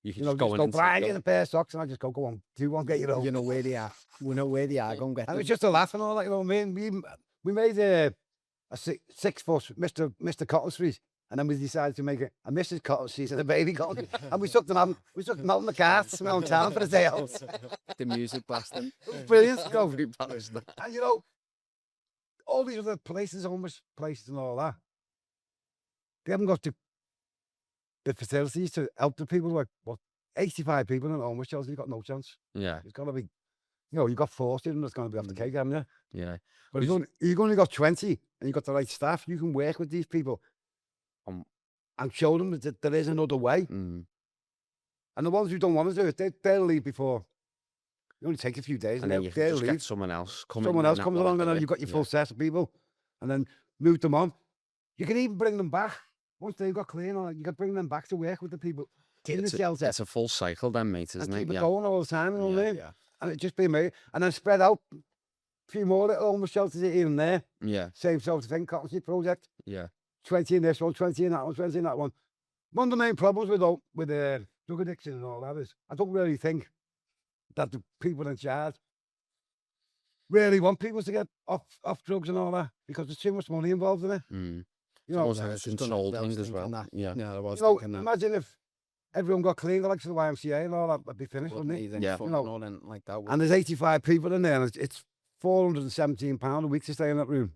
You could You know, just just go go, in Brian, and get a pair of socks, and I just go on, do one, get your own. You know where they are. We know where they are. Go and get And it them. was just a laugh and all that, you know what I mean? We made a 6-foot Mr. Cotton Street, and then we decided to make it a Mrs. Cotton Street and a baby Cotton Street. And we took them out in the cars around town for a day out. The music blasting. It was brilliant. Go. Every bastard. And you know, all these other places, homeless places and all that, they haven't got the facilities to help the people. Like, what, 85 people in homeless shelters, you've got no chance. Yeah, It's got to be, you know, you've got 40 and that's going to be off the cake, haven't you? yeah. But if you've only got 20 and you've got the right staff, you can work with these people and show them that there is another way. Mm. And the ones who don't want to do it, they'll leave before. It only takes a few days And then you can they'll just leave. get someone else coming. Someone else comes along and then you've got your full Yeah. set of people and then move them on. You can even bring them back once they got clean, you got to bring them back to work with the people in the It's shelter a full cycle then, mate, and isn't keep it? it Yeah. going all the time. You know what I Yeah, mean? yeah. And it just be me, and then spread out a few more little homeless shelters here and there. Yeah. Same sort of thing, Cotton Street Project. Yeah. 20 in this one, 20 in that one, 20 in that one. One of the main problems with drug addiction and all that is I don't really think that the people in charge really want people to get off drugs and all that because there's too much money involved in it. Mm. You know, almost Yeah, like a it's just control I was thing as thinking well. that. Yeah. Yeah, I was you know, thinking that. imagine if everyone got clean, the likes of the YMCA and all that, would be finished, Wouldn't wouldn't it? need any Yeah. funding You know, or anything like that. And there's 85 people in there, and it's £417 a week to stay in that room.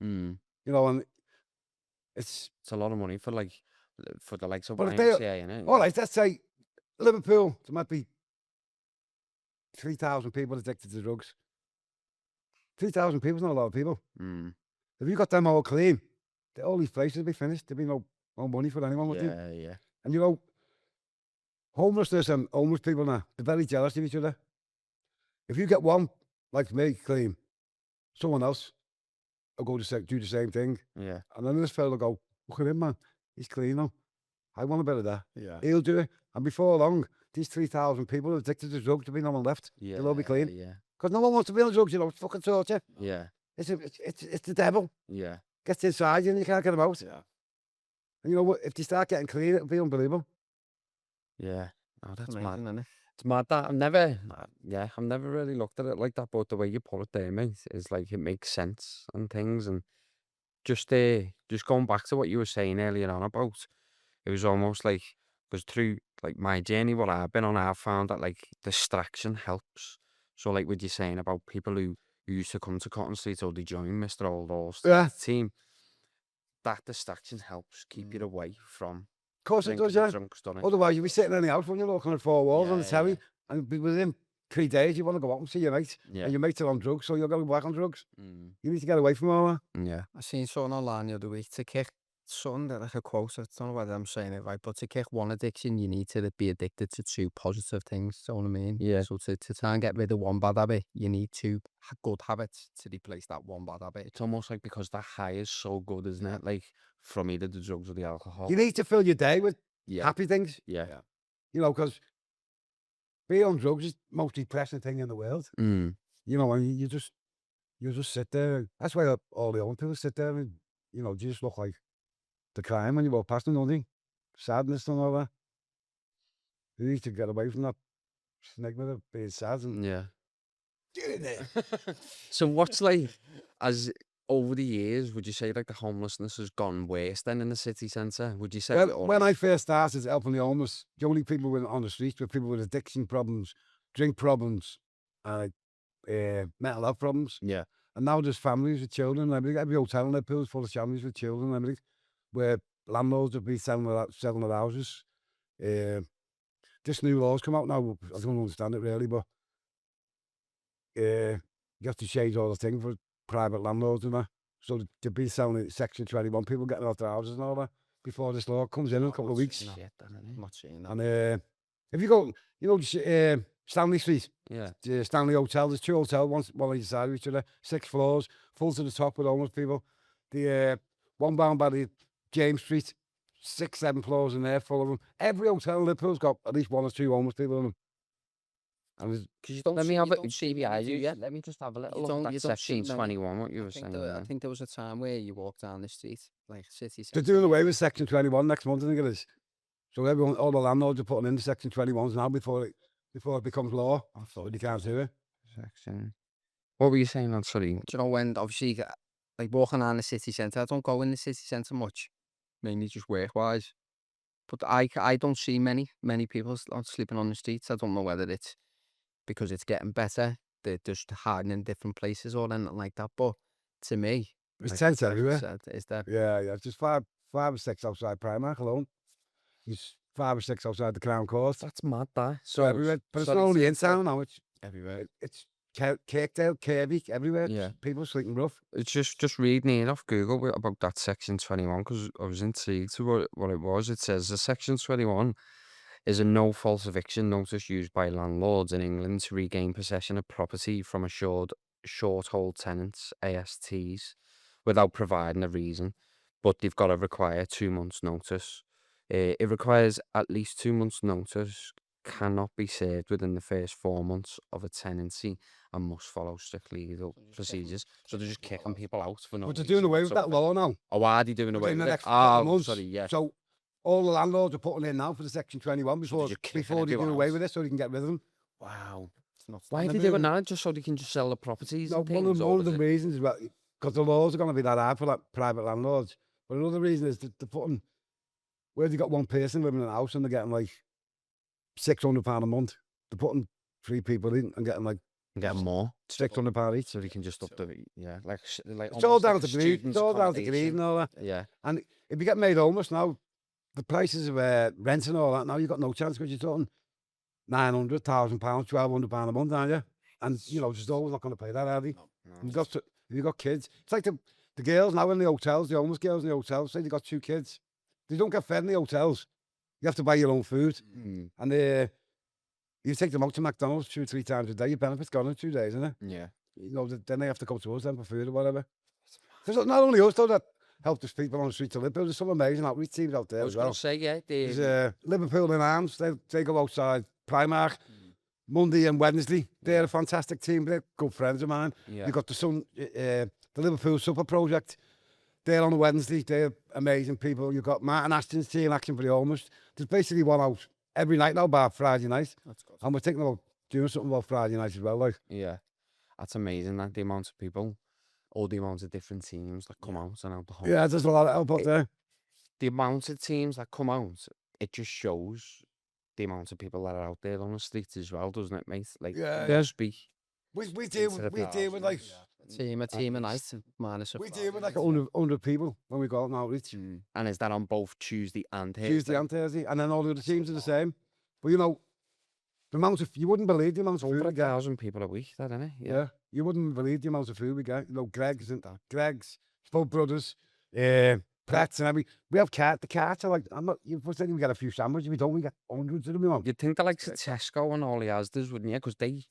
Mm. You know, and it's It's a lot of money for for the likes of But if they- YMCA, innit? all right. Let's say Liverpool, there might be 3,000 people addicted to drugs. 3,000 people's not a lot of people. Mm. If you got them all clean, all these places would be finished. There'd be no money for anyone, would you? Yeah, yeah. And you know, homelessness and homeless people now, they're very jealous of each other. If you get one like me clean, someone else will go to do the same thing. Yeah. And then this fella will go, look at him, man. He's clean now. I want a bit of that. Yeah. He'll do it. And before long, these 3,000 people are addicted to drugs. There'll be no one left. Yeah. They'll all be clean. Yeah. Because no one wants to be on drugs, you know. It's fucking torture. Yeah. It's the devil. Yeah. Gets inside you and you can't get him out. Yeah. And you know what? If they start getting clean, it'll be unbelievable. Yeah. Oh, that's mad. Amazing, isn't it? It's mad that I've never really looked at it like that, but the way you put it there, mate, is like it makes sense and things. And just going back to what you were saying earlier on about, it was almost like, because through like my journey, what I've been on, I've found that like distraction helps. So like what you're saying about people who used to come to Cotton Street or they joined Mr. Oldhall's Yeah. team, that distraction helps keep you away from Of course it drinking does, and yeah. drunk, doesn't it? Otherwise, you'll be sitting in the house when you're looking at four walls on the Yeah, telly. yeah. And within 3 days, you want to go out and see your mate. Yeah. And your mates are on drugs, so you're going back on drugs. Mm. You need to get away from all that. Yeah. I seen something online the other week to kick something that like a quote. I don't know whether I'm saying it right, but to kick one addiction, you need to be addicted to 2 positive things. Do you know what I mean? Yeah. So to try and get rid of one bad habit, you need 2 good habits to replace that one bad habit. It's almost like because that high is so good, isn't it? Like from either the drugs or the alcohol. You need to fill your day with Yeah. happy things. Yeah. You know, because being on drugs is the most depressing thing in the world. Mm. You know, and you just sit there. That's why all the old people sit there and, you know, just look like the crime when you walk past them, don't they? Sadness and all that. You need to get away from that stigma of being sad and Yeah. get in there. So what's like, as over the years, would you say like the homelessness has gone worse than in the city centre? Would you say? Well, when I first started helping the homeless, the only people were on the streets were people with addiction problems, drink problems, and mental health problems. Yeah. And now there's families with children and everything. Every hotel in Liverpool is full of families with children and everything, where landlords have been selling their houses. This new law's come out now. I don't understand it really, but you have to change all the things for private landlords and that. So they've been selling it Section 21, people getting out their houses and all that before this law comes in a couple of weeks. Shit, then, innit? I'm not seeing that. And if you go, you know, Stanley Street, Yeah. the Stanley Hotel, there's 2 hotels, one either side of each other, 6 floors, full to the top with homeless people. The one down by the James Street, 6, 7 floors in there, full of them. Every hotel in Liverpool's got at least 1 or 2 homeless people in them. And there's, Because you don't Let me see- have you it. don't see CBI, many, do you? yeah. Let me just have a little You look don't- at you that don't see section many. 21. What you were I think, saying? I there. think there was a time where you walk down the street, like city they're centre. doing away with Section 21 next month, I think it is. So all the landlords are putting in the Section 21s now before it becomes law. I So thought you can't do it. Section. What were you saying? On sorry. Do you know when obviously like walking around the city centre, I don't go in the city centre much, mainly just work wise. But I don't see many people sleeping on the streets. I don't know whether it's because it's getting better, they're just hiding in different places or anything like that. But to me, There's like tents like you everywhere. said, is that Yeah. Just five or six outside Primark alone. There's 5 or 6 outside the Crown Court. That's mad, that. So everywhere, but it's not sorry, only in so- town now. It's everywhere? Kirkdale, Kirby, everywhere. Yeah. People sleeping rough. It's just reading it off Google about that section 21 because I was intrigued to what it was. It says the section 21 is a no-fault eviction notice used by landlords in England to regain possession of property from assured short-hold tenants (ASTs) without providing a reason. but they've got to require 2 months' notice. It requires at least 2 months' notice, cannot be served within the first 4 months of a tenancy, and must follow strict legal procedures. So they're just kicking people out for no But they're reason doing away with that whatsoever. law now. Oh, are they doing away Within with the it? next couple of Oh, months. sorry, yeah. So all the landlords are putting in now for the Section 21 So before they're just kicking they do everyone away out. with it, so they can get rid of them. Wow. not Why are they're they doing moving- that? Just so they can just sell the properties No, and one of things? the, or one of is the it- reasons is because the laws are going to be that hard for like private landlords. But another reason is that they're putting where they got one person living in a house and they're getting like £600 a month. They're putting 3 people in and getting like Get more, £600 each. so they can just up the like It's all almost down like to a greed. student's It's all down to greed accommodation. and all that. Yeah, And if you get made homeless now, the prices of rent and all that, now you've got no chance because you're talking £900, £1,000, £1,200 a month, aren't you? And you know, just always not going to pay that, are they? If you've got kids, it's like the girls now in the hotels, the homeless girls in the hotels, say they got 2 kids. They don't get fed in the hotels. You have to buy your own food. Mm. And you take them out to McDonald's 2 or 3 times a day, your benefit's gone in 2 days, isn't it? Yeah. You know, then they have to go to us then for food or whatever. There's not only us though that help these people on the street to live, but there's some amazing outreach teams out there I was as going well. to say, yeah, There's Liverpool in Arms, they go outside Primark Monday and Wednesday. They're a fantastic team, they're good friends of mine. yeah. You've got the Liverpool Supper Project. They're on a Wednesday. They're amazing people. You've got Martin Ashton's team, Action for the Homeless. There's basically one out every night now, bar Friday night. That's good. And we're thinking about doing something about Friday night as well. Like, Yeah, that's amazing. That the amount of people, all the amount of different teams that come out and help the homeless. yeah, there's a lot of help out there. The amount of teams that come out, it just shows the amount of people that are out there on the streets as well, doesn't it, mate? Like, Yeah, there's be We Instead of deal with like A team a night minus a we deal with like 100 people when we go out and outreach. and is that on both Tuesday and Thursday? Tuesday and Thursday, and then all the other teams are the same. But you know, the amount of you wouldn't believe the amount It's of over food we get. 1,000 people a week, that isn't it? Yeah, you wouldn't believe the amount of food we get. You know, Greg's, Spud Brothers, Pratt's, and we have the carts are like You first think we get a few sandwiches, we don't. We get hundreds of them. We want. You'd think the likes of Tesco and all the Asdas, wouldn't you? Because they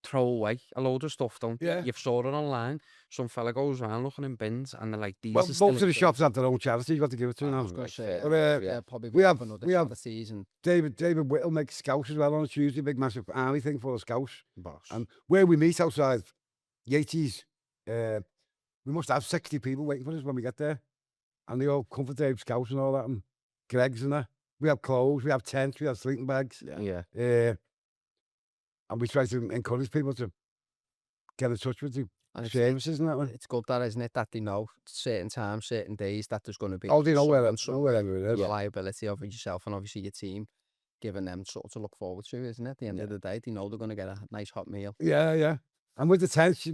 throw away a load of stuff, don't they? Yeah. You've saw it online. Some fella goes around looking in bins and they're like, these Well, are most still of the in shops have their own charity. You've got to give it to them. I now. was going to say, But, yeah, probably we have- another we have- charities and David Whittle makes scouts as well on a Tuesday, big massive army thing for the scouts. boss. And where we meet outside Yates's, we must have 60 people waiting for us when we get there. And they all come for Dave Scouts and all that, and Greg's and that. We have clothes, we have tents, we have sleeping bags. yeah. And we try to encourage people to get in touch with the and it's, services and that one. it's good that, isn't it, that they know certain times, certain days that there's going to be Oh, they know some sort of wherever it is. reliability of yourself and obviously your team, giving them sort of to look forward to, isn't it? At the end of the day, they know they're going to get a nice hot meal. Yeah, yeah. And with the tents,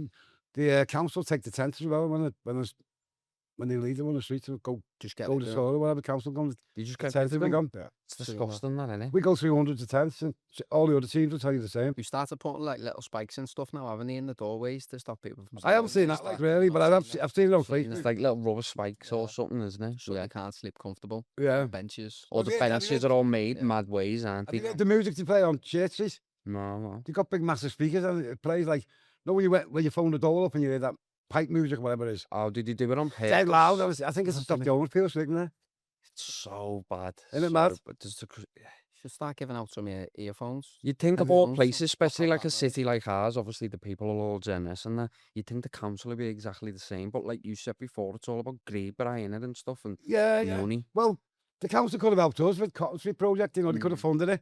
the council take the tents as well when they leave them on the street to go Just get to it the done. store or whatever. Council comes. You just The get tents rid we of them. go. It's disgusting, that, isn't it? We go through hundreds of tents, and all the other teams will tell you the same. You started putting like little spikes and stuff now, haven't they, in the doorways to stop people from I haven't seen that like really, but I've seen it on Seen Facebook. It's like little rubber spikes or something, isn't it? so they can't sleep comfortable. Yeah. Benches. Or the Have you heard- benches are all made mad ways, aren't Have you they? heard the music they play on Church Street? No. They've got big massive speakers and it plays like, when you phone the door up and you hear that pipe music or whatever it is. Oh, did you do it on purpose? Dead loud. I think it's to stop the homeless people sleeping there. It's so bad. Isn't it so mad? bad. There's Should start giving out some earphones. You'd think of Every all month, places, stuff especially like like a that, city like ours, obviously the people are all generous and that, you'd think the council would be exactly the same. But like you said before, it's all about greed behind it and stuff and Yeah, yeah. money. Well, the council could have helped us with Cotton Street project, they could have funded it.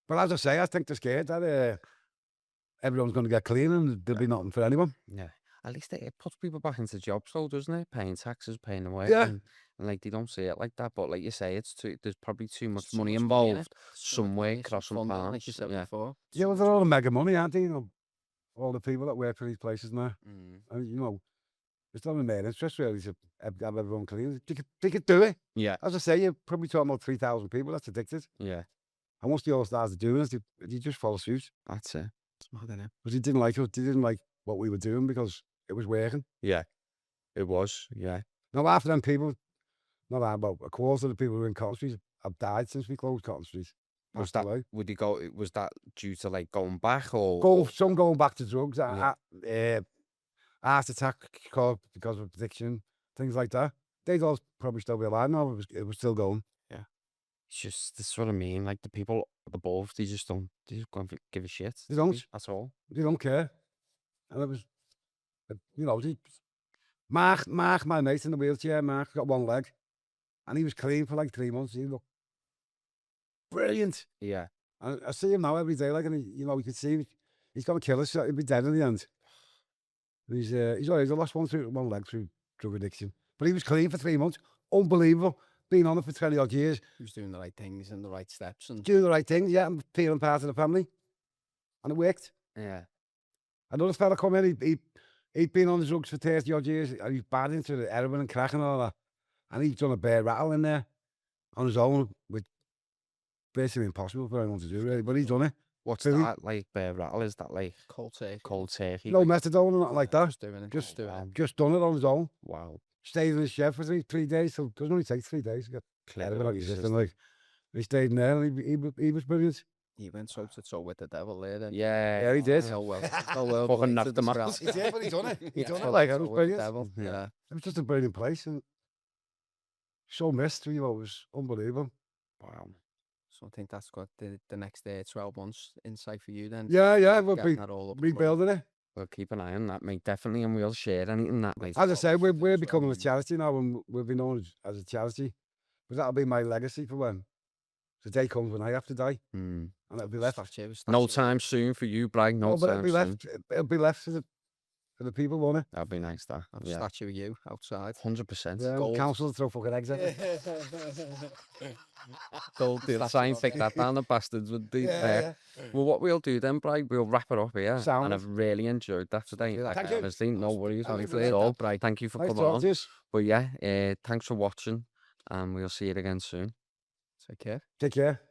But as I say, I think they're scared that everyone's going to get clean and there'll be nothing for anyone. Yeah. At least it puts people back into jobs though, doesn't it? Paying taxes, paying the way. Yeah. And like they don't see it like that. But like you say, there's probably too much Too money much money, innit? involved somewhere, crossing funding, paths. like you said Yeah. before. Yeah, well, they're all mega money, aren't they? All the people that work for these places now. Mm. And, it's not in their interest really to have everyone clean. They could do it. Yeah. As I say, you're probably talking about 3,000 people that's addicted. Yeah. And once the All-Stars are doing it, they just follow suit. That's it. It's mad, innit? But they didn't like us. They didn't like what we were doing because it was working. Yeah. It was. Yeah. Now, after them people, not that, about a quarter of the people who were in Cotton Street have died since we closed Cotton Street. Was Passed that away. was that due to like going back or Some going back to drugs, Yeah. heart attack because of addiction, things like that. they'd all probably still be alive now. It was still going. It's just, this is what I mean. Like, the people above, they just don't give a shit. They don't. At all. They don't care. And it was, you know, Mark, my mate in the wheelchair, Mark got one leg, and he was clean for like 3 months. He looked brilliant. Yeah. And I see him now every day, like, and he, you know, you can see he's going to kill us. He'll be dead in the end. He's already lost one leg through drug addiction, but he was clean for 3 months. Unbelievable. Been on it for 20 odd years. He was doing the right things and the right steps and Doing the right thing, yeah, and feeling part of the family. And it worked. Yeah. Another fella come in, he'd been on the drugs for 30 odd years. And he's bad into the heroin and crack and all that. And he's done a bare rattle in there on his own, which basically impossible for anyone to do, really. But he's done it. What's Really? that like? Bear rattle? Is that like cold turkey. cold turkey? No methadone or nothing like that. Just doing it. Just doing it. Wow. Just done it on his own. Wow. Stayed in his shed for 3 days. So it doesn't only take 3 days to get heroin out of your system. Like, he stayed in there and he was brilliant. He went toe to toe with the devil there. Then. Yeah. Yeah, he did. The whole world. The whole world Fucking went knocked to him out. describe- He did, but he done it. He Yeah, done it toe like, to it was toe with the brilliant. devil. Yeah. Yeah. It was just a brilliant place and so missed, you know, it was unbelievable. Wow. So I think that's got the next 12 months insight for you then. Yeah, we'll Getting be that all up and running. rebuilding it. We'll keep an eye on that, mate. Definitely, and we'll share anything that, mate. As I say, we're 12 becoming a months. charity now, and we'll be known as a charity. But that'll be my legacy for when the day comes when I have to die, Mm. and it'll be left. Statue, No statue. time soon for you, Brian. No Oh, but time it'll be soon. left. It'll be left for the people, won't it? That'd be nice, that. Have a Yeah. statue of you outside. 100%. Yeah, Gold. council throw fucking eggs at it. They'll try and take that down, the bastards would do. Well, what we'll do then, Brian, we'll wrap it up here. Sound. And I've really enjoyed that today. do that. Thank you. Honestly, no worries. Thank Honestly, you. at all, Brian. Thank you for Nice coming talking on. to you. But yeah, thanks for watching, and we'll see you again soon. Take care. Take care.